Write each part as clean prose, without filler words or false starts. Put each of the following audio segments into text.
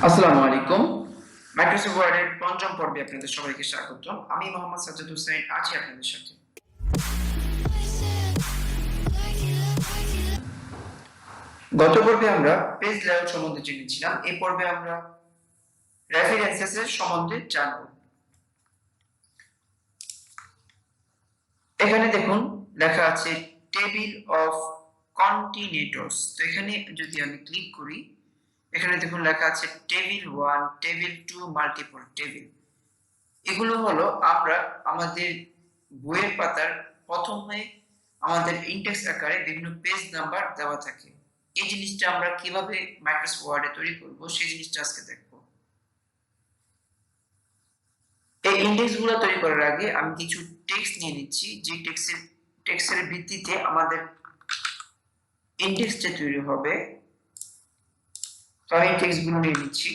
আসসালামু আলাইকুম। মাইক্রোসফট ওয়ার্ডের পঞ্চম পর্বে আপনাদের সবাইকে স্বাগত। আমি মোহাম্মদ সাজ্জাদ হোসেন আছি আপনাদের সাথে। গত পর্বে আমরা পেজ লেআউট সম্বন্ধে জেনেছিলাম। এই পর্বে আমরা রেফারেন্সেস এর সম্বন্ধে জানব। এখানে দেখুন লেখা আছে টেবিল অফ কন্টিনেটরস। তো এখানে যদি আমি ক্লিক করি, এখানে দেখুন লেখা আছে টেবিল 1, টেবিল 2, মাল্টিপল টেবিল। এগুলো হলো আমরা আমাদের বইয়ের পাতার প্রথমে আমাদের ইন্ডেক্স আকারে বিভিন্ন পেজ নাম্বার দেওয়া থাকে। এই জিনিসটা আমরা কিভাবে মাইক্রোসফট ওয়ার্ডে তৈরি করব সেই জিনিসটা আজকে দেখব। এই ইন্ডেক্সগুলো তৈরি করার আগে আমি কিছু টেক্সট নিয়ে নিচ্ছি, যে টেক্সটের ভিত্তিতে আমাদের ইন্ডেক্সটা তৈরি হবে। তো আমি টেক্সটগুলো নিয়ে নিচ্ছি।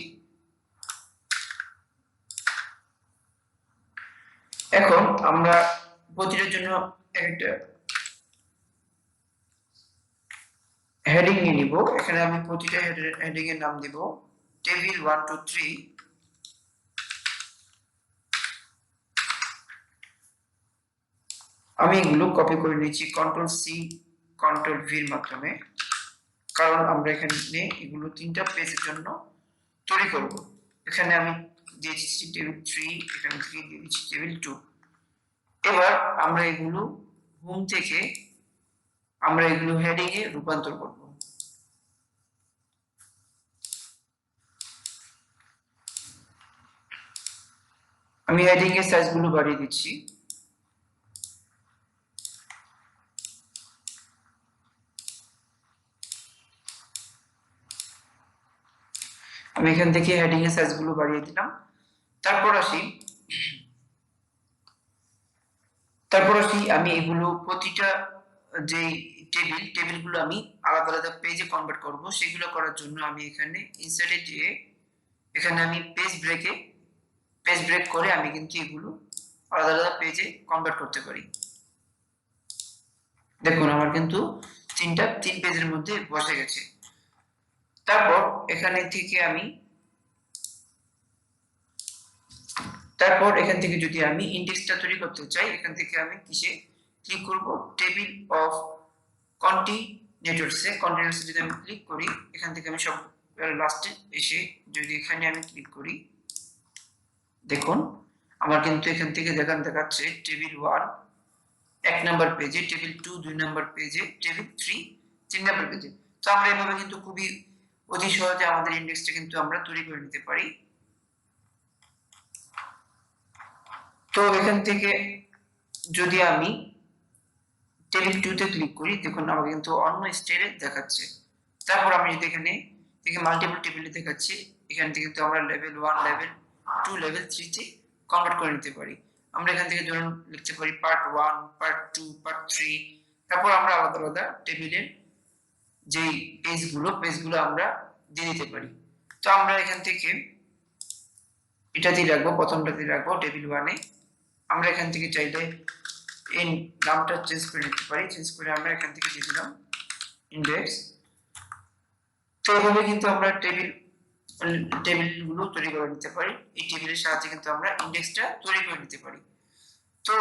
এখন আমরা প্রতিটার জন্য একটা হেডিং নিয়ে নিব। এখানে আমি প্রতিটা হেডিং এর নাম দিব টেবিল 1 2 3। আমি এগুলো কপি করে নিয়েছি কন্ট্রোল সি কন্ট্রোল ভি এর মাধ্যমে, কারণ আমরা এখানে এগুলো তিনটা পেজের জন্য তৈরি করব। এখানে আমি দিয়েছি টেবিল 3, এখানে থেকে দিয়ে দিচ্ছি টেবিল 2। এবার আমরা এগুলো হোম থেকে আমরা এগুলো হেডিং এ রূপান্তর করব। আমি হেডিং এর সাইজগুলো বাড়িয়ে দিচ্ছি। আমি এখান থেকে হেডিং এর সাইজগুলো বাড়িয়ে দিলাম। তারপর আসি আমি এগুলো প্রতিটা যে টেবিলগুলো আমি আলাদা আলাদা পেজে কনভার্ট করব। সেগুলো করার জন্য আমি এখানে ইনসার্টে গিয়ে এখানে আমি পেজ ব্রেক করে আমি কিন্তু এগুলো আলাদা আলাদা পেজে কনভার্ট করতে পারি। দেখুন আমার কিন্তু তিন পেজের মধ্যে বসে গেছে। তারপর এখান থেকে যদি আমি ইন্ডেক্সটা তৈরি করতে চাই, এখান থেকে আমি কিসে ক্লিক করব, টেবিল অফ কন্টিনেটরসে যদি আমি ক্লিক করি, এখান থেকে আমি সব লাস্টে এসে যদি এখানে আমি ক্লিক করি, দেখুন আমার কিন্তু এখান থেকে দেখাচ্ছে টেবিল 1 1 নাম্বার পেজে, টেবিল 2 2 নাম্বার পেজে, টেবিল 3 3 নাম্বার পেজে। তো আমরা এভাবে কিন্তু খুবই অতি সহজে আমাদের ইন্ডেক্সটা কিন্তু আমরা তৈরি করে নিতে পারি। তো এখান থেকে যদি আমি টেবিল 2 তে ক্লিক করি, দেখুন আমাকে কিন্তু অন্য স্টাইলে দেখাচ্ছে। তারপর আমি যদি এখানে থেকে মাল্টিপল টেবিলে দেখাচ্ছি, এখান থেকে কিন্তু আমরা লেভেল 1 লেভেল 2 লেভেল 3 তে কনভার্ট করে নিতে পারি। আমরা এখান থেকে ধরুন লিখতে পারি পার্ট 1 পার্ট 2 পার্ট 3। তারপর আমরা আলাদা আলাদা টেবিলের যে পেজগুলো আমরা দিয়ে দিতে পারি। তো আমরা এখান থেকে এটা দিয়ে রাখবো, প্রথমটা দিয়ে রাখবো টেবিল 1 এ। আমরা এখান থেকে চাইলে এই নামটা চেঞ্জ করে নিতে পারি। চেঞ্জ করে আমরা এখান থেকে দিয়ে দিলাম ইন্ডেক্স। তো এভাবে কিন্তু আমরা টেবিলগুলো তৈরি করে নিতে পারি। এই টেবিলের সাহায্যে কিন্তু আমরা ইন্ডেক্সটা তৈরি করে নিতে পারি। তো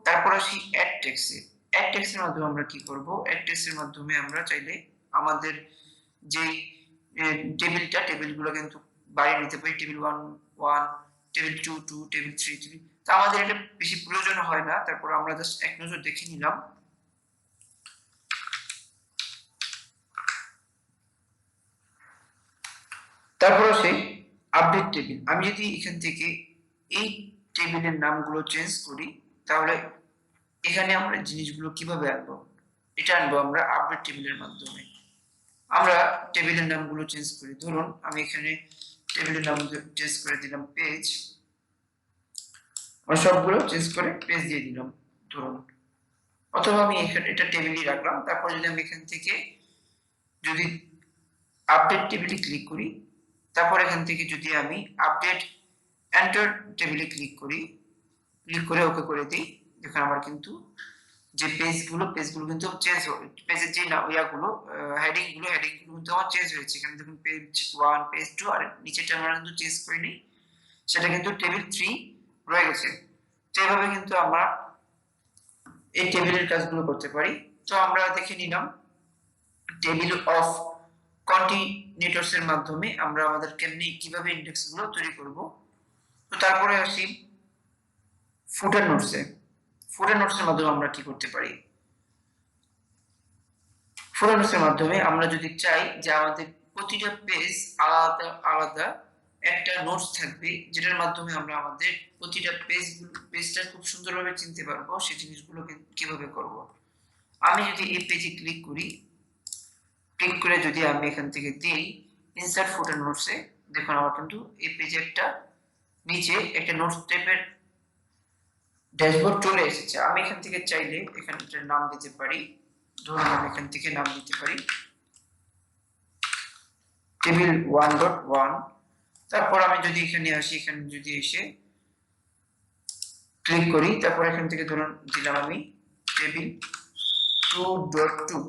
তারপর আসি অ্যাড টেক্সটে। অ্যাড টেক্সটের মাধ্যমে আমরা কি করব, অ্যাড টেক্সটের মাধ্যমে আমরা চাইলে আমাদের যেই টেবিলগুলো কিন্তু বাড়িয়ে নিতে পারি। Table 1 1, table 2 2, table 3 3। তো আমাদের এটা বেশি প্রয়োজন হয় না। তারপর আমরা জাস্ট এক নজর দেখে নিলাম। তারপর আসে আপডেট টেবিল। আমি যদি এখান থেকে এই টেবিলের নামগুলো চেঞ্জ করি, তাহলে এখানে আমরা জিনিসগুলো কিভাবে আনবো, এটা আনবো আমরা আপডেট টেবিলের মাধ্যমে। আমরা টেবিলের নামগুলো চেঞ্জ করি। ধরুন আমি এখানে টেবিলের নাম চেঞ্জ করে দিলাম পেজ, আমি সবগুলো চেঞ্জ করে পেজ দিয়ে দিলাম ধরুন। অথবা আমি এখানে এটা টেবিলই রাখলাম। তারপর যদি আমি এখান থেকে যদি আপডেট টেবিলে ক্লিক করি, তারপর এখান থেকে যদি আমি আপডেট এন্টার টেবিলে ক্লিক করে ওকে করে দিই, দেখুন আমার কিন্তু যে পেজগুলো কিন্তু চেঞ্জ হবে, পেজের যে ইয়াগুলো হেডিংগুলো কিন্তু আমার চেঞ্জ হয়েছে। এখানে দেখুন পেজ 1 পেজ 2 আর নিচেরটা আমরা কিন্তু চেঞ্জ করিনি, সেটা কিন্তু টেবিল 3 রয়ে গেছে। তো এভাবে কিন্তু আমরা এই টেবিলের কাজগুলো করতে পারি। তো আমরা দেখে নিলাম টেবিল অফ কন্টিনিউটরস এর মাধ্যমে আমরা আমাদের কিভাবে ইন্ডেক্সগুলো তৈরি করব। তো তারপরে আসি ফুটার নোটসে। ফুটার নোটসের মাধ্যমে আমরা কি করতে পারি? ফুটার নোটসের মাধ্যমে আমরা যদি চাই যে আমাদের প্রতিটা পেজ আলাদা আলাদা একটা নোটস থাকবে, যেটার মাধ্যমে আমরা আমাদের প্রতিটা পেজটা খুব সুন্দরভাবে চিনতে পারবো, সেই জিনিসগুলো কিভাবে করব। আমি যদি এই পেজে ক্লিক করি, ক্লিক করে যদি আমি এখান থেকে দিই ইনসার্ট ফুটার নোটসে, দেখুন আমার কিন্তু এই পেজে একটা নিচে একটা নোটস টাইপের ড্যাশবোর্ড চলে এসেছে। আমি এখান থেকে চাইলে এখানটার নাম দিতে পারি, ধরুন আমি এখান থেকে নাম দিতে পারি টেবিল 1.1। তারপর আমি যদি এখানে আসি, এখানে যদি এসে ক্লিক করি, তারপর এখান থেকে ধরুন দিলাম আমি টেবিল 2.2।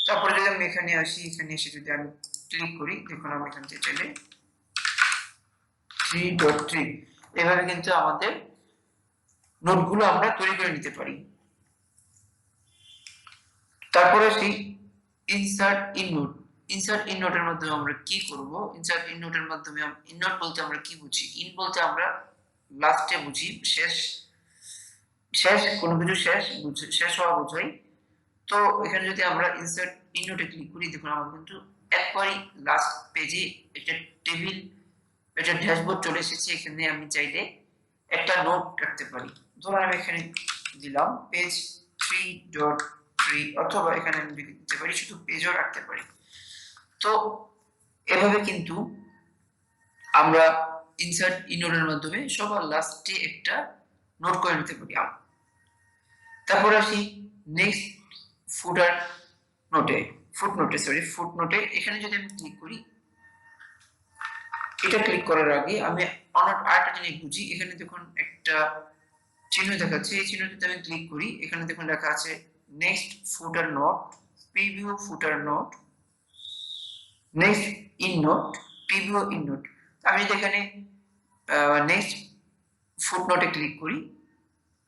তারপরে যদি আমি এখানে আসি, এখানে এসে যদি আমি ক্লিক করি, দেখুন আমি এখান থেকে চাইলে 3.3। এভাবে কিন্তু আমাদের নোটগুলো আমরা তৈরি করে নিতে পারি। তারপরে আসি insert in note. Insert in নোটের মাধ্যমে আমরা কি করব? ইনসার্ট ইন নোটের মাধ্যমে ইন নোট বলতে আমরা কি বুঝি? ইন বলতে আমরা লাস্টে বুঝি, শেষ কোনো কিছু শেষ হওয়া বোঝাই। তো এখানে যদি আমরা ইনসার্ট ইন নোটে ক্লিক করি, দেখুন আমাদের কিন্তু একবারই লাস্ট পেজে একটা টেবিল, একটা ড্যাশবোর্ড চলে এসেছে। এখানে আমি চাইলে একটা নোট রাখতে পারি। ধরুন আমি এখানে দিলাম পেজ 3.3, অথবা এখানে আমি দিতে পারি শুধু পেজও রাখতে পারি। তো এভাবে কিন্তু আমরা ইনসার্ট ইন নোটের মাধ্যমে সবার লাস্টে একটা নোট করে নিতে পারি। তারপর আসি নেক্সট ফুটার নোটে, ফুটনোটে এখানে যদি আমি ক্লিক করি, এটা ক্লিক করার আগে আমি আরেকটা জিনিস বুঝি। এখানে দেখুন একটা চিহ্ন দেখাচ্ছে, এই চিহ্নটিতে আমি ক্লিক করি, এখানে দেখুন লেখা আছে next footer note, preview footer note, next in note, preview in note. আমি যদি এখানে নেক্সট ফুটনোটে ক্লিক করি,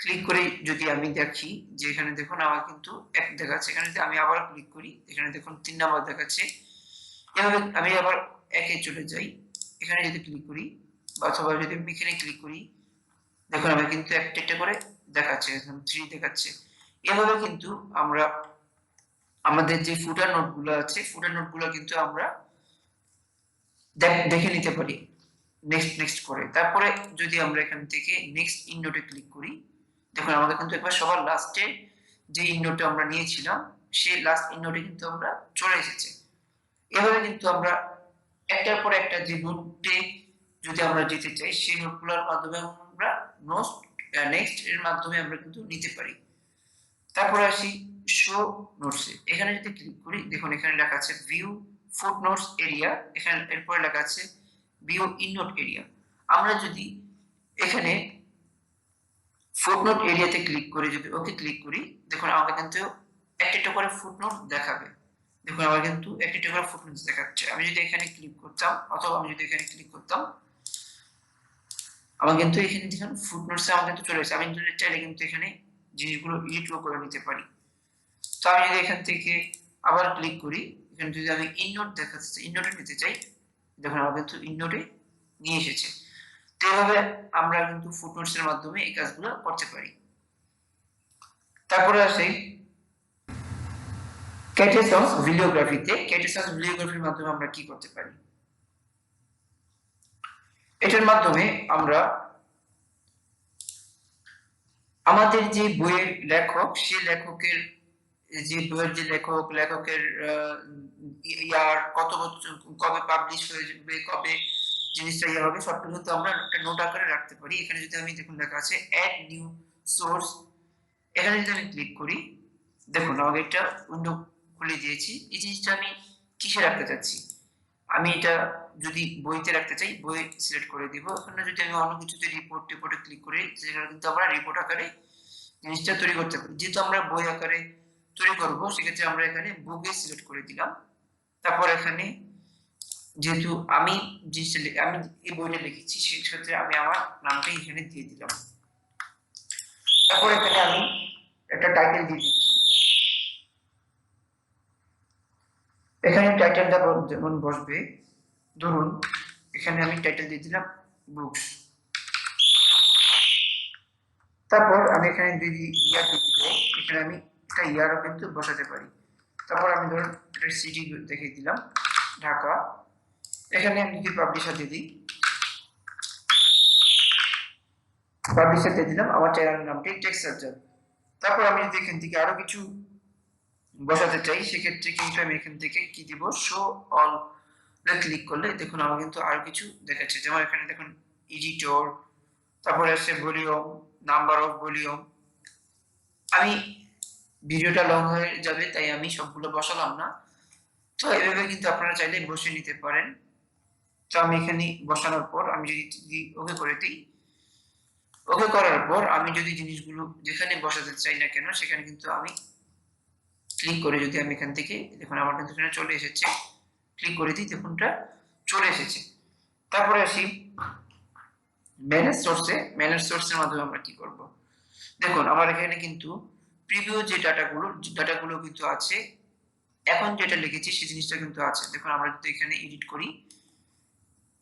ক্লিক করে যদি আমি দেখি যে এখানে দেখুন আমার কিন্তু এক দেখাচ্ছে। এখানে যদি আমি আবার ক্লিক করি, এখানে দেখুন 3 নাম্বার দেখাচ্ছে। এভাবে আমি আবার একে চলে যাই, এখানে যদি ক্লিক করি, অথবা যদি আমি এখানে ক্লিক করি, দেখুন আমি কিন্তু একটা একটা করে দেখাচ্ছে, এখানে 3 দেখাচ্ছে। এভাবে কিন্তু আমরা আমাদের যে ফুটার নোটগুলো আছে, ফুটার নোটগুলো কিন্তু আমরা দেখে নিতে পারি নেক্সট করে। তারপরে যদি আমরা এখান থেকে নেক্সট ইন নোটে ক্লিক করি, দেখুন আমাদের কিন্তু একবার সবার লাস্টে যে ইন নোটটা আমরা নিয়েছিলাম, সেই লাস্ট ইন নোটে কিন্তু আমরা চলে এসেছে। এভাবে কিন্তু আমরা একটার পর একটা যে নোটে যদি আমরা যেতে চাই, সেই নোটগুলোর মাধ্যমে আমরা নেক্সট এর মাধ্যমে আমরা কিন্তু নিতে পারি। তারপরে আসি শো নোটসে। এখানে যদি ক্লিক করি, দেখুন এখানে লেখা আছে ভিউ ফুটনোটস এরিয়া, এখানে এরপরে লেখা আছে ভিউ ইননোট এরিয়া। আমরা যদি এখানে ফুটনোট এরিয়াতে ক্লিক করে যদি ওকে ক্লিক করি, দেখুন আমাকে কিন্তু একটা একটা করে ফুটনোট দেখাবে। দেখুন আমার কিন্তু একটা একটা করে ফুটনোট দেখাচ্ছে। আমি যদি এখানে ক্লিক করতাম, অথবা আমি যদি এখানে ক্লিক করতাম, আমার কিন্তু এখানে দেখুন ফুটনোটসে আমার কিন্তু চলে এসেছে। আমি যদি চাইলে কিন্তু এখানে জিনিসগুলো এডিটও করে নিতে পারি। তো আমি যদি এখান থেকে আবার ক্লিক করি, এখানে যদি আমি ইননোট দেখাচ্ছে, ইননোটে নিতে চাই, দেখুন আমার কিন্তু ইননোটে নিয়ে এসেছে। তো এইভাবে আমরা কিন্তু ফুটনোটস এর মাধ্যমে এই কাজগুলো করতে পারি। তারপরে আসি ক্যাটেসন্স ভিডিওগ্রাফিতে। ক্যাটেসন্স ভিডিওগ্রাফির মাধ্যমে আমরা কি করতে পারি? এটার মাধ্যমে আমরা আমাদের যে বইয়ের লেখক, সেই লেখকের যে বইয়ের যে লেখকের ইয়ার কত কবে পাবলিশ হয়ে যাবে, কবে জিনিসটা ইয়ে হবে, সবটা কিন্তু আমরা একটা নোট আকারে রাখতে পারি। এখানে যদি আমি দেখুন লেখা আছে অ্যাড নিউ সোর্স, এখানে যদি আমি ক্লিক করি, দেখুন আমাকে একটা উইন্ডো খুলে দিয়েছি। এই জিনিসটা আমি কিসে রাখতে চাচ্ছি? আমি এটা যদি বইতে রাখতে চাই, বই সিলেক্ট করে দিব। এখানে যদি আমি অন্য কিছুতে রিপোর্টে ক্লিক করি, সেখানে কিন্তু আমরা রিপোর্ট আকারে জিনিসটা তৈরি করতে পারি। যেহেতু আমরা বই আকারে তৈরি করব, সেক্ষেত্রে আমরা এখানে বুকে সিলেক্ট করে দিলাম। তারপর এখানে যেহেতু আমি আমি এই বইটা লিখেছি, সেক্ষেত্রে আমি আমার নামটা এখানে দিয়ে দিলাম। তারপর এখানে আমি একটা টাইটেল দিয়ে দিচ্ছি। এখানে টাইটেলটা যেমন বসবে, ধরুন এখানে আমি টাইটেল দিয়ে দিলাম বুকস। তারপর আমি এখানে যদি ইয়ার দিয়ে দিব, এখানে আমি একটা ইয়ারও কিন্তু বসাতে পারি। তারপর আমি ধরুন একটা সিটি দেখিয়ে দিলাম, ঢাকা। এখানে আমি যদি পাবলিশার দিয়ে দিই, পাবলিশার দিয়ে দিলাম আমার চ্যানেলের নামটি টেক্সট সার্চার। তারপর আমি যদি এখান থেকে আরো কিছু বসাতে চাই, সেক্ষেত্রে কিন্তু আমি এখান থেকে কি দিব, শো অল ক্লিক করলে দেখুন আমার কিন্তু আরো কিছু দেখাচ্ছে। যেমন এখানে দেখুন এডিটর, তারপরে আছে ভলিউম, নাম্বার অফ ভলিউম। আমি ভিডিওটা লং হয়ে যাবে তাই আমি সবগুলো বসালাম না। তো এভাবে কিন্তু আপনারা চাইলে বসে নিতে পারেন। তো আমি এখানে বসানোর পর আমি যদি ওকে করে দিই, ওকে করার পর আমি যদি জিনিসগুলো যেখানে বসাতে চাই না কেন সেখানে কিন্তু আমি ক্লিক করে যদি আমি এখান থেকে দেখুন আমার কিন্তু এখানে চলে এসেছে, ক্লিক করে দিই, দেখুনটা চলে এসেছে। তারপরে আসি ম্যানেজ সোর্সে। ম্যানেজ সোর্সের মাধ্যমে আমরা কি করব, দেখুন আমার এখানে কিন্তু প্রিভিউ যে ডাটাগুলো কিন্তু আছে, এখন যেটা লিখেছি সেই জিনিসটা কিন্তু আছে। দেখুন আমরা যদি এখানে এডিট করি,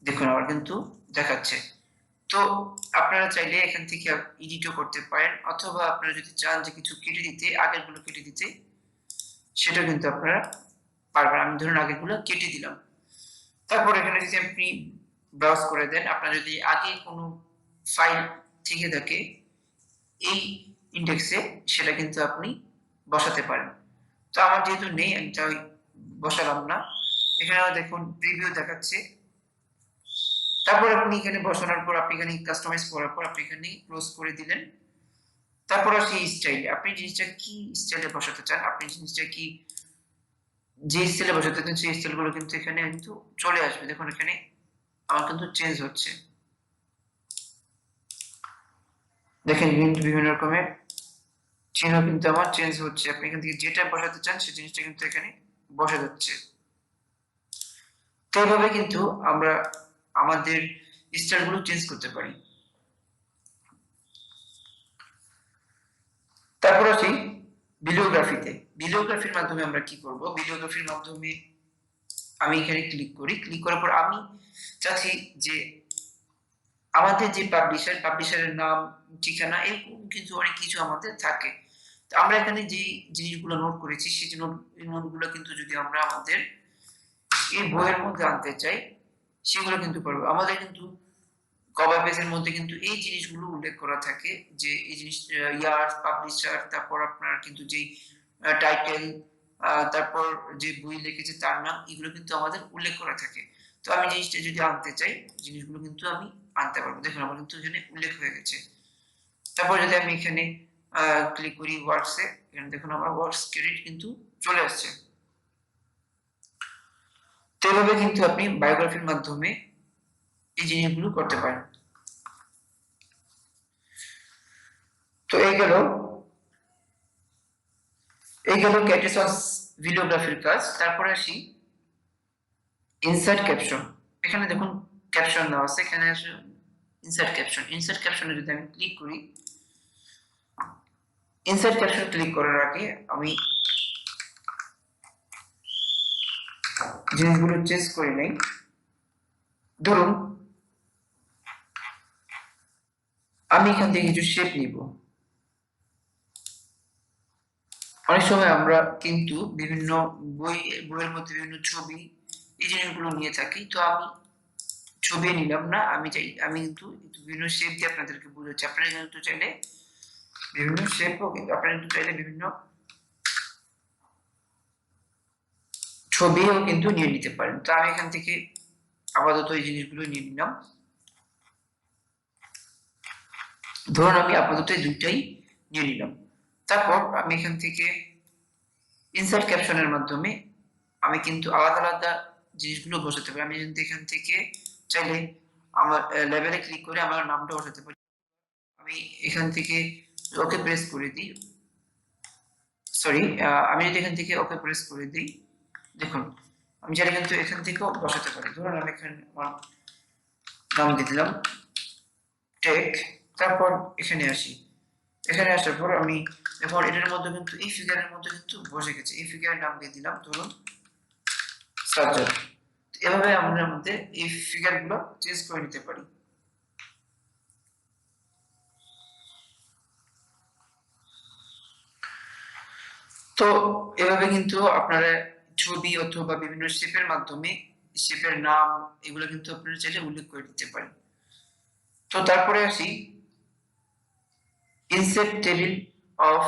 দেখুন আমার কিন্তু দেখাচ্ছে। তো আপনারা চাইলে এখান থেকে এডিটও করতে পারেন, অথবা আপনারা যদি চান যে কিছু কেটে দিতে, আগেরগুলো কেটে দিতে, সেটা কিন্তু আপনারা পারবেন। আমি ধরুন আগেরগুলো কেটে দিলাম। তারপর এখানে যদি আপনি ব্রাউজ করে দেন, আপনার যদি আগে কোনো ফাইল থেকে থাকে এই ইন্ডেক্সে, সেটা কিন্তু আপনি বসাতে পারেন। তো আমার যেহেতু নেই আমি তাই বসালাম না। এখানে দেখুন প্রিভিউ দেখাচ্ছে। তারপর আপনি এখানে বসানোর পর আপনি এখানে কাস্টমাইজ করার পর আপনি এখানে ক্লোজ করে দিলেন। তারপর আসি স্টাইল। আপনি জিনিসটা কি স্টাইলে বসাতে চান, আপনি জিনিসটা কি যে স্টাইলে বসাতে চান সেই স্টাইলগুলো কিন্তু এখানে কিন্তু চলে আসবে। দেখুন এখানে আমার কিন্তু চেঞ্জ হচ্ছে, দেখেন বিভিন্ন রকমের চিহ্ন কিন্তু আমার চেঞ্জ হচ্ছে। আপনি এখান থেকে যেটা বসাতে চান সেই জিনিসটা কিন্তু এখানে বসে যাচ্ছে। তো এইভাবে কিন্তু আমরা আমাদের স্টাইলগুলো চেঞ্জ করতে পারি। তারপর আসি বিলিওগ্রাফিতে। বিলিওগ্রাফির মাধ্যমে আমরা কি করব, বিলিওগ্রাফির মাধ্যমে আমি এখানে ক্লিক করি। ক্লিক করার পর আমি চাচ্ছি যে আমাদের যে পাবলিশারের নাম, ঠিকানা, এরকম কিন্তু অনেক কিছু আমাদের থাকে। তো আমরা এখানে যে জিনিসগুলো নোট করেছি সেই নোটগুলো কিন্তু যদি আমরা আমাদের এই বইয়ের মধ্যে আনতে চাই, সেগুলো কিন্তু পারবো। আমাদের কিন্তু কভার পেজের মধ্যে কিন্তু এই জিনিসগুলো উল্লেখ করা থাকে, যে এই জিনিস ইয়ার, পাবলিশার, তারপর আপনার কিন্তু যেই টাইটেল, তারপর যে বই লিখেছে তার নাম, এগুলো কিন্তু আমাদের উল্লেখ করা থাকে। তো আমি জিনিসটা যদি আনতে চাই, জিনিসগুলো কিন্তু আমি আনতে পারবো। দেখুন আমার কিন্তু এখানে উল্লেখ হয়ে গেছে। তারপর যদি আমি এখানে ক্লিক করি ওয়ার্কসে, এখানে দেখুন আমার ওয়ার্কস ক্রেডিট কিন্তু চলে আসছে। তো এভাবে কিন্তু আপনি বায়োগ্রাফির মাধ্যমে এই জিনিসগুলো করতে পারেন। তো এই গেল ক্যাটিসন্স ভিডিওগ্রাফির কাজ। তারপরে আসি ইনসার্ট ক্যাপশন। এখানে দেখুন ক্যাপশন দেওয়া আছে, এখানে আসে ইনসার্ট ক্যাপশন। ইনসার্ট ক্যাপশনে যদি আমি ক্লিক করি, ইনসার্ট ক্যাপশন ক্লিক করার আগে আমি জিনিসগুলো চেঞ্জ করে নেই। ধরুন আমি এখান থেকে কিছু শেপ নিব। অনেক সময় আমরা কিন্তু বিভিন্ন বইয়ের মধ্যে বিভিন্ন ছবি, এই জিনিসগুলো নিয়ে থাকি। তো আমি ছবি নিলাম না, আমি কিন্তু বিভিন্ন শেপ দিয়ে আপনাদেরকে বোঝাচ্ছি। আপনারা কিন্তু চাইলে বিভিন্ন শেপও কিন্তু আপনারা কিন্তু চাইলে বিভিন্ন ছবিও কিন্তু নিয়ে নিতে পারেন। তো আমি এখান থেকে আপাতত এই জিনিসগুলো নিয়ে নিলাম। ধরুন আমি আপাতত এই দুইটাই নিয়ে নিলাম। তারপর আমি এখান থেকে ইনসার্ট ক্যাপশনের মাধ্যমে আমি কিন্তু আলাদা আলাদা জিনিসগুলো বসাতে পারি। আমি কিন্তু এখান থেকে চাইলে আমার লেভেলে ক্লিক করে আমার নামটা বসাতে পারি। আমি এখান থেকে ওকে প্রেস করে দিই, সরি আমি যদি এখান থেকে ওকে প্রেস করে দিই, দেখুন আমি চাইলে কিন্তু এখান থেকেও বসাতে পারি। ধরুন আমি এখানে নাম দিয়ে দিলাম টেক, তারপর এখানে আসি, এখানে আসার পর আমি এখন এটার মধ্যে কিন্তু এই ফিগারের মধ্যে কিন্তু বসে গেছে, এই ফিগারের নাম দিয়ে দিলাম ধরুন সাজ্জাদ। এভাবে আমরা মধ্যে এই ফিগারগুলো চেঞ্জ করে নিতে পারি। তো এভাবে কিন্তু আপনারা ছবি অথবা বিভিন্ন শেপের মাধ্যমে শেপের নাম এগুলো কিন্তু আপনারা চাইলে উল্লেখ করে দিতে পারেন। তো তারপরে আসি ইনসার্ট টেবিল অফ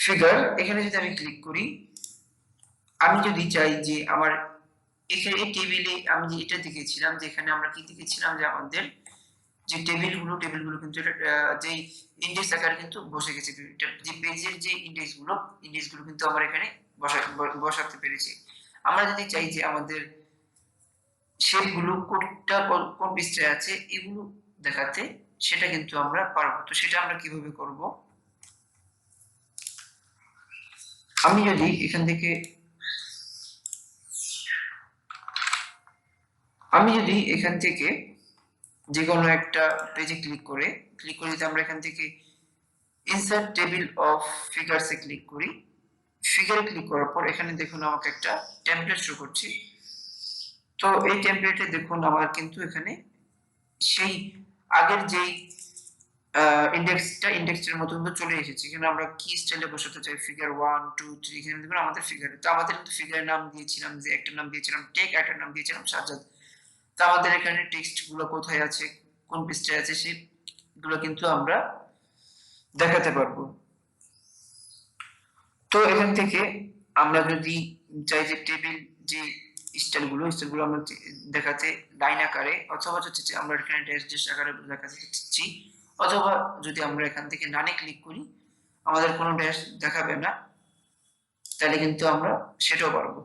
ফিগার, এখানে যদি আমি ক্লিক করি, আমি যদি চাই যে আমার এখানে এই টেবিলে আমি যে এটা দেখেছিলাম, যেখানে আমরা কি দেখেছিলাম যে আমাদের যে টেবিলগুলো কিন্তু যে ইন্ডেক্স আকারে কিন্তু বসে গেছে, যে পেজের যে ইন্ডেক্সগুলো কিন্তু আমরা এখানে বসাতে পেরেছি। আমরা যদি চাই যে আমাদের শেপগুলো কোনটা কোন পৃষ্ঠায় আছে এগুলো দেখাতে, সেটা কিন্তু আমরা পারবো। তো সেটা আমরা কিভাবে করব, আমি যদি এখান থেকে যে কোনো একটা পেজে ক্লিক করে যদি আমরা এখান থেকে insert table of figures A click করি, ফিগারে ক্লিক করার পর এখানে দেখুন আমাকে একটা টেমপ্লেট শো করছে। তো এই টেমপ্লেটে দেখুন আমার কিন্তু এখানে সেই আগের যেই ইন্ডেক্সটার মতো কিন্তু চলে এসেছে। এখানে আমরা কি স্টাইলে বসাতে চাই, ফিগার 1 2 3, এখানে দেখুন আমাদের ফিগার। তো আমাদের কিন্তু ফিগারের নাম দিয়েছিলাম, যে একটা নাম দিয়েছিলাম টেক, একটা নাম দিয়েছিলাম সাজ্জাদ। তো আমাদের এখানে টেক্সট গুলো কোথায় আছে, কোন পৃষ্ঠায় আছে, সেগুলো কিন্তু আমরা দেখাতে পারবো। তো এখান থেকে আমরা যদি চাই যে টেবিল যে স্টাইলগুলো আমরা দেখাতে লাইন আকারে, অথবা হচ্ছে আমরা এখানে ড্যাশ ড্যাশ আকারে দেখাতে চাচ্ছি, অথবা যদি আমরা এখান থেকে নানে ক্লিক করি আমাদের কোনো ড্যাশ দেখাবে না, তাহলে কিন্তু আমরা সেটাও পারবো।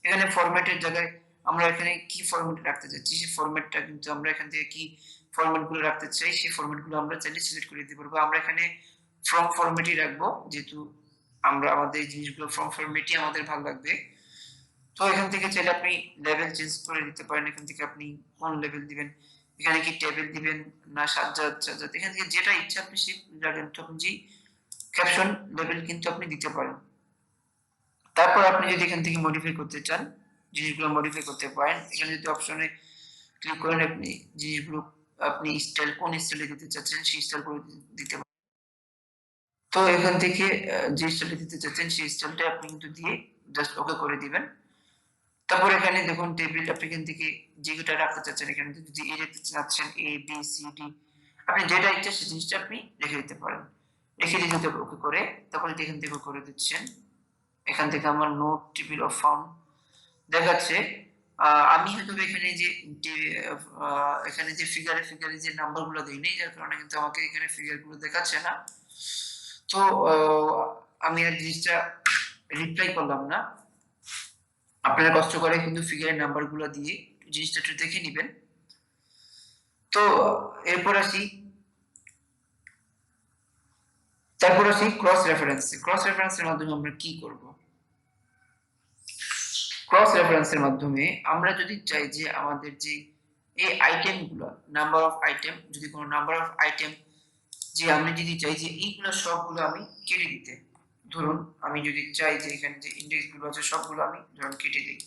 এখানে ফরম্যাটের জায়গায় আমরা এখানে কি ফরম্যাট রাখতে চাচ্ছি, সেই ফরম্যাটটা কিন্তু আমরা এখান থেকে কি ফরম্যাটগুলো রাখতে চাই, সেই ফরম্যাটগুলো আমরা চাইলে সিলেক্ট করে দিতে পারবো। আমরা এখানে ফ্রম ফরম্যাটই রাখবো, যেহেতু আমরা আমাদের জিনিসগুলো ফ্রম ফরম্যাটই আমাদের ভালো লাগবে। তো এখান থেকে চাইলে আপনি লেভেল চেঞ্জ করে দিতে পারেন, এখান থেকে আপনি কোন লেভেল দিবেন, এখানে কি টেবিল দিবেন না সাজ্জাদ, এখান থেকে যেটা ইচ্ছা আপনি সেই রাখেন। তখন যে ক্যাপশন লেভেল কিন্তু আপনি দিতে পারেন। তারপর আপনি যদি এখান থেকে মডিফাই করতে চান, জিনিসগুলো মডিফাই করতে পারেন। এখানে যদি অপশনে ক্লিক করেন, আপনি জিনিসগুলো আপনি স্টাইল কোন স্টাইলে দিতে চাচ্ছেন সেই স্টাইল করে দিতে পারেন। তো এখান থেকে যে স্টাইলটা দিতে চাচ্ছেন সেই স্টাইলটা আপনি কিন্তু দিয়ে জাস্ট ওকে করে দিবেন। তারপর এখানে দেখুন টেবিল, আপনি এখান থেকে যেটা রাখতে চাচ্ছেন, এখানে যদি এ রাখতে চাচ্ছেন এ বি সি ডি, আপনি যেটা ইচ্ছা সেই জিনিসটা আপনি রেখে দিতে পারেন। রেখে দিয়ে যদি ওকে করে, তারপর এখান থেকে করে দিচ্ছেন, এখান থেকে আমার নোট টেবিল অফ ফাউন্ড দেখাচ্ছে। আমি হয়তো এখানে যে এখানে যে ফিগারে যে নাম্বারগুলো দেই নেই, যার কারণে কিন্তু আমাকে এখানে ফিগারগুলো দেখাচ্ছে না। তো আমি আর জিনিসটা রিপ্লাই করলাম না, আপনারা কষ্ট করে কিন্তু ফিগারের নাম্বারগুলো দিয়ে জিনিসটা একটু দেখে নেবেন। তো এরপর আসি ক্রস রেফারেন্সের মাধ্যমে আমরা কি করব। ক্রস রেফারেন্সের মাধ্যমে আমরা যদি চাই যে আমাদের যে এই আইটেমগুলো, নাম্বার অফ আইটেম, যদি কোনো নাম্বার অফ আইটেম যে আমি যদি চাই যে এইগুলো সবগুলো আমি কেটে দিতে, ধরুন আমি যদি চাই যে এখানে যে ইন্ডেক্সগুলো আছে সবগুলো আমি ধরুন কেটে দিই,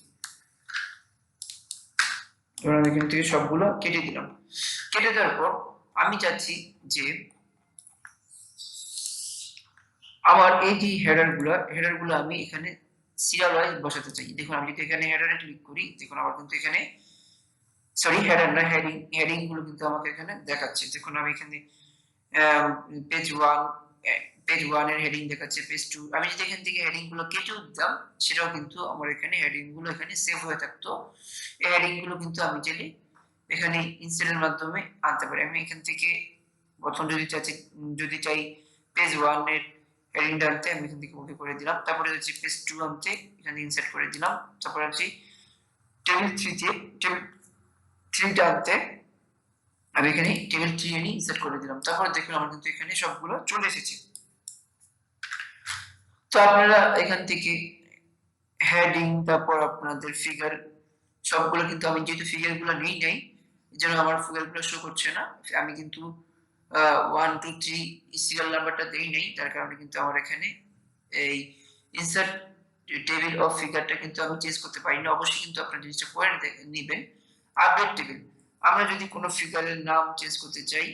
ধরুন এখান থেকে সবগুলো কেটে দিলাম। কেটে দেওয়ার পর আমি চাচ্ছি যে আমার এই যে হেডারগুলো আমি এখানে সিরিয়াল ওয়াইজ বসাতে চাই। দেখুন আমি যদি এখানে হেডারে ক্লিক করি, দেখুন আমার কিন্তু এখানে হেডার না হেডিং গুলো কিন্তু আমাকে এখানে দেখাচ্ছে। দেখুন আমি এখানে পেজ 1 এর হেডিং দেখাচ্ছে, পেজ 2। আমি যদি এখান থেকে হেডিং গুলো কেটেও দিতাম, সেটাও কিন্তু আমার এখানে হেডিং গুলো এখানে সেভ হয়ে থাকতো। এই হেডিং গুলো কিন্তু আমি চাইলে এখানে ইনসার্টের মাধ্যমে আনতে পারি। আমি এখান থেকে প্রথম যদি চাই পেজ 1 এর হেডিংটা আনতে, আমি এখান থেকে ওকে করে দিলাম। তারপরে হচ্ছে পেজ 2 আনতে, এখানে ইনসার্ট করে দিলাম। তারপরে হচ্ছে টেবিল 3 টা আনতে আমি এখানে টেবিল 3 এনে ইনসার্ট করে দিলাম। তারপর দেখুন আমার কিন্তু এখানে সবগুলো চলে এসেছে। তো আপনারা এখান থেকে হেডিং, তারপর আপনাদের ফিগার সবগুলো কিন্তু আমি যেহেতু ফিগারগুলো নেই নাই, এজন্য আমার ফিগারগুলো শো করছে না। আমি কিন্তু 1 2 3 সিরিয়াল নাম্বারটা দেই নাই, তার কারণে কিন্তু আমার এখানে এই ইনসার্ট টেবিল অফ ফিগারটা কিন্তু আমি চেঞ্জ করতে পারি না। অবশ্যই কিন্তু আপনারা জিনিসটা করে নিবেন। আপডেট টেবিল, আমরা যদি কোনো ফিগারের নাম চেঞ্জ করতে চাই,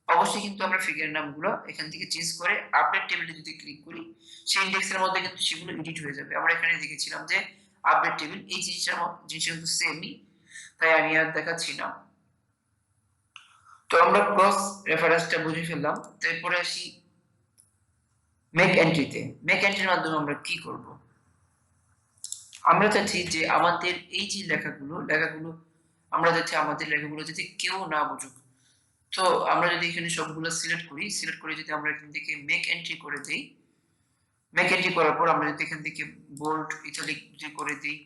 অবশ্যই কিন্তু আমরা ফিগারের নামগুলো এখান থেকে চেঞ্জ করে আপডেট টেবিলে যদি ক্লিক করি, সেই ইন্ডেক্সের মধ্যে কিন্তু সেগুলো এডিট হয়ে যাবে। আমরা এখানে দেখেছিলাম যে আপডেট টেবিল, এই জিনিসটা কিন্তু সেমই, তাই আমি আর দেখাচ্ছি না। তো আমরা ক্রস রেফারেন্সটা বুঝে ফেললাম। তারপরে আসি মেক এন্ট্রিতে। মেক এন্ট্রির মাধ্যমে আমরা কি করব? আমরা চাচ্ছি যে আমাদের এই যে লেখাগুলো আমরা চাচ্ছি আমাদের লেখাগুলো যাতে কেউ না বুঝুক। তো আমরা যদি এখানে সবগুলো সিলেক্ট করে যদি আমরা এখান থেকে মেক এন্ট্রি করে দেই, মেক এন্ট্রি করার পর আমরা যদি এখান থেকে বোল্ড ইটালিক যদি করে দিই,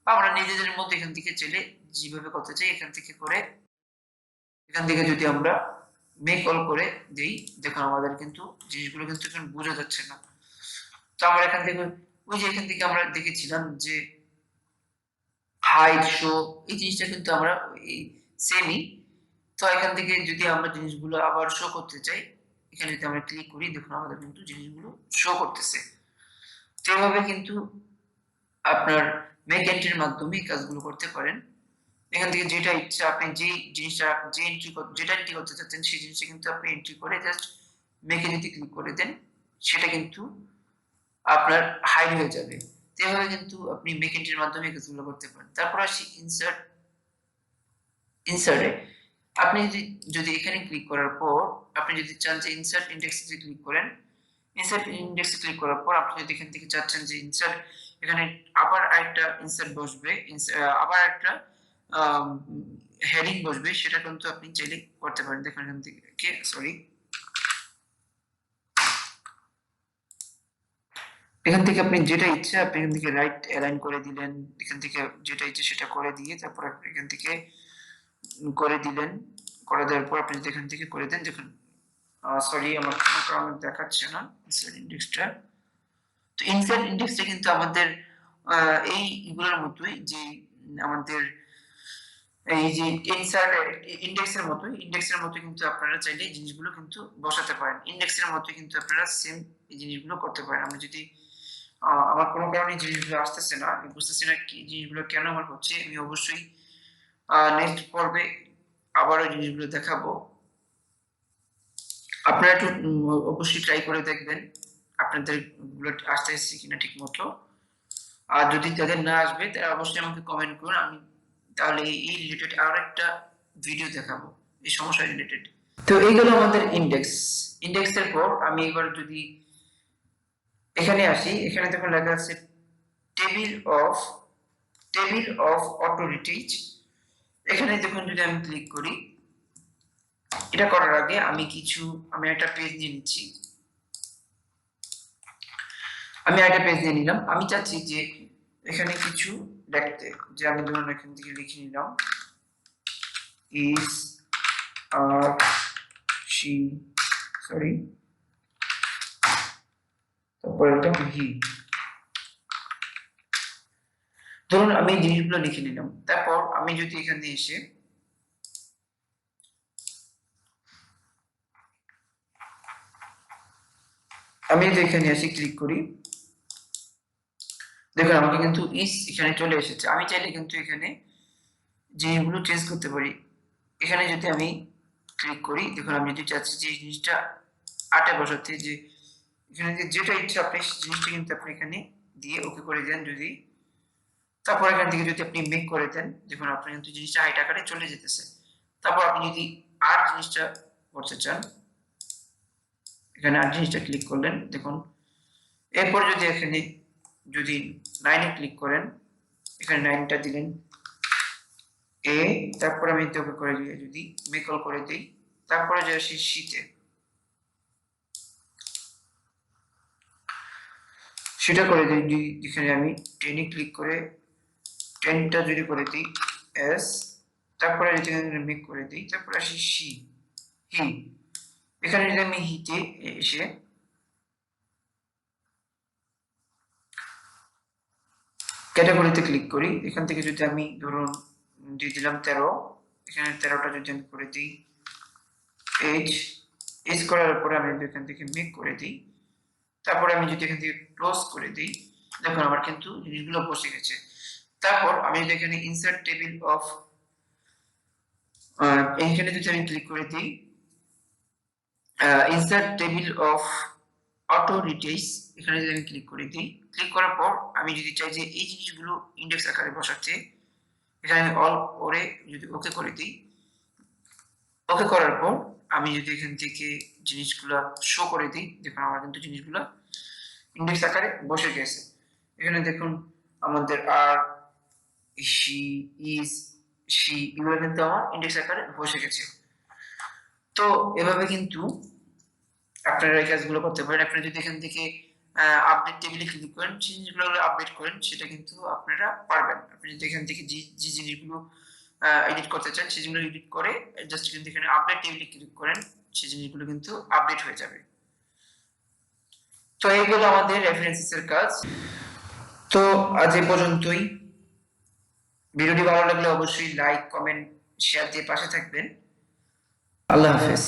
বা আমরা নিজেদের মধ্যে এখান থেকে চলে যেভাবে করতে চাই এখান থেকে করে, এখান থেকে যদি আমরা মেক অল করে দেই, দেখুন আমাদের কিন্তু জিনিসগুলো কিন্তু এখন বোঝা যাচ্ছে না। তো আমরা এখান থেকে ওই যে এখান থেকে আমরা দেখেছিলাম যে হাইড শো, এই জিনিসটা কিন্তু আমরা এই সেমই। তো এখান থেকে যদি আমরা জিনিসগুলো আবার শো করতে চাই, এখানে যদি আমরা ক্লিক করি, দেখুন আমাদের কিন্তু জিনিসগুলো শো করতেছে। তো এভাবে কিন্তু আপনার মেক এন্ট্রির মাধ্যমে এই কাজগুলো করতে পারেন। এখান থেকে যেটা ইচ্ছা আপনি যে জিনিসটা যেটা এন্ট্রি করতে চাচ্ছেন সেই জিনিসটা কিন্তু আপনি এন্ট্রি করে জাস্ট মেকে যদি ক্লিক করে দেন, সেটা কিন্তু আপনার হাইড হয়ে যাবে। তো এভাবে কিন্তু আপনি মেক এন্ট্রির মাধ্যমে এই কাজগুলো করতে পারেন। তারপর আসি ইনসার্টে আপনি যদি এখানে ক্লিক করার পর আপনি যদি চান যে ইনসার্ট ইনডেক্সে ক্লিক করেন, ইনসার্ট ইনডেক্সে ক্লিক করার পর আপনি যদি এখান থেকে চাচ্ছেন যে ইনসার্ট এখানে আবার আরেকটা ইনসার্ট বসবে, আবার একটা হেডিং বসবে, সেটা কিন্তু আপনি চাইলে করতে পারেন। দেখুন এখান থেকে এখান থেকে আপনি যেটা ইচ্ছা আপনি এখান থেকে রাইট অ্যালাইন করে দিলেন, এখান থেকে যেটা ইচ্ছে সেটা করে দিয়ে তারপর আপনি এখান থেকে করে দিলেন, করে দেওয়ার পর আপনি যদি এখান থেকে করে দেন, দেখুন আমার কোনো কারণে দেখাচ্ছে না ইনসার্ট ইন্ডেক্সটা। তো ইনসার্ট ইন্ডেক্সটা কিন্তু আমাদের এইগুলোর মতোই, যে আমাদের এই যে ইন্ডেক্সের মতো কিন্তু আপনারা চাইলে জিনিসগুলো কিন্তু বসাতে পারেন। ইন্ডেক্সের মতো কিন্তু আপনারা সেম এই জিনিসগুলো করতে পারেন। আমি যদি আমার কোনো কারণে জিনিসগুলো আসতেছে না, আমি বুঝতেছি না কি জিনিসগুলো কেন আমার হচ্ছে, আমি অবশ্যই নেক্সট পর্বে আবারও জিনিসগুলো দেখাবো। আপনারা একটু অবশ্যই ট্রাই করে দেখবেন আপনাদের গুলো আসতেছে কিনা ঠিক মতো। আর যদি তাদের না আসবে তারা অবশ্যই আমাকে কমেন্ট করুন, আমি তাহলে এই রিলেটেড আরো একটা ভিডিও দেখাবো এই সমস্যা রিলেটেড। তো এইগুলো আমাদের ইন্ডেক্সের পর আমি এবার যদি এখানে আসি, এখানে দেখুন লেখা আছে টেবিল অফ অটো রিটিচ। এখানে দেখুন যদি আমি ক্লিক করি, এটা করার আগে আমি একটা পেজ নিয়ে নিচ্ছি। আমি একটা পেজ নিয়ে নিলাম। আমি চাচ্ছি যে এখানে কিছু লিখতে, যে আমি ধরুন এখান থেকে লিখে নিলাম ইজ আর শি তারপর এটা হি, ধরুন আমি এই জিনিসগুলো লিখে নিলাম। তারপর আমি যদি এখানে এসে আমি যদি এখানে এসে ক্লিক করি, দেখুন আমাকে কিন্তু ইস এখানে চলে এসেছে। আমি চাইলে কিন্তু এখানে জিনিসগুলো চেঞ্জ করতে পারি। এখানে যদি আমি ক্লিক করি, দেখুন আমি যদি চাচ্ছি যে এই জিনিসটা আটে বসাতে, যে এখানে যেটা ইচ্ছা আপনি জিনিসটা কিন্তু আপনি এখানে দিয়ে ওকে করে দেন যদি, তারপর এখান থেকে যদি আপনি মেক করে দেন, দেখুন আপনার কিন্তু জিনিসটা হাইট আকারে চলে যেতেছে। তারপর আপনি যদি আর জিনিসটা করতে চান, এখানে আর জিনিসটা ক্লিক করলেন, দেখুন এরপর যদি এখানে যদি 9 এ ক্লিক করেন, এখানে 9টা দিলেন এ, তারপর আমি ওকে করে দিয়ে যদি মেক অল করে দিই, তারপরে যে আসি শীতে, সেটা করে দিই। এখানে আমি 10 এ ক্লিক করে 10টা যদি করে দিই এস, তারপরে এটাকে মেক করে দিই, তারপরে আসি হি। এখানে যদি আমি হিতে এসে ক্যাটাগরিতে ক্লিক করি, এখান থেকে যদি আমি ধরুন দিয়ে দিলাম 13, এখানে 13টা যদি আমি করে দিই এজ করার পরে আমি যদি এখান থেকে মেক করে দিই, তারপরে আমি যদি এখান থেকে ক্লোজ করে দিই, দেখুন আমার কিন্তু জিনিসগুলো বসে গেছে। তারপর আমি যদি এখানে ইনসার্ট টেবিল অফ, এইখানে যদি আমি ক্লিক করে দিই ইনসার্ট টেবিল অফ অটো রিটেইস, এখানে যদি আমি ক্লিক করে দিই, ক্লিক করার পর আমি যদি চাই যে এই জিনিসগুলো ইন্ডেক্স আকারে বসাতে, এখানে আমি অল করে যদি ওকে করে দিই, ওকে করার পর আমি যদি এখান থেকে জিনিসগুলো শো করে দিই, দেখুন আমার কিন্তু জিনিসগুলো ইন্ডেক্স আকারে বসে গেছে। এখানে দেখুন আমাদের আর শি ইজ শি এগুলো কিন্তু আমার ইন্ডেক্স আকারে বসে গেছে। তো এভাবে কিন্তু আপনারা এই কাজগুলো করতে পারেন। আপনারা যদি এখান থেকে আপডেট টেবিলে ক্লিক করেন, জিনিসগুলো আপডেট করেন, সেটা কিন্তু আপনারা পারবেন। আপনি যদি এখান থেকে যে জিনিসগুলো এডিট করতে চান সেগুলো এডিট করে জাস্ট কিন্তু এখানে আপডেট টেবিলে ক্লিক করেন, সেই জিনিসগুলো কিন্তু আপডেট হয়ে যাবে। তো এইগুলো আমাদের রেফারেন্সের কাজ। তো আজ এই পর্যন্তই। ভিডিওটি ভালো লাগলে অবশ্যই লাইক, কমেন্ট, শেয়ার দিয়ে পাশে থাকবেন। আল্লাহ হাফেজ।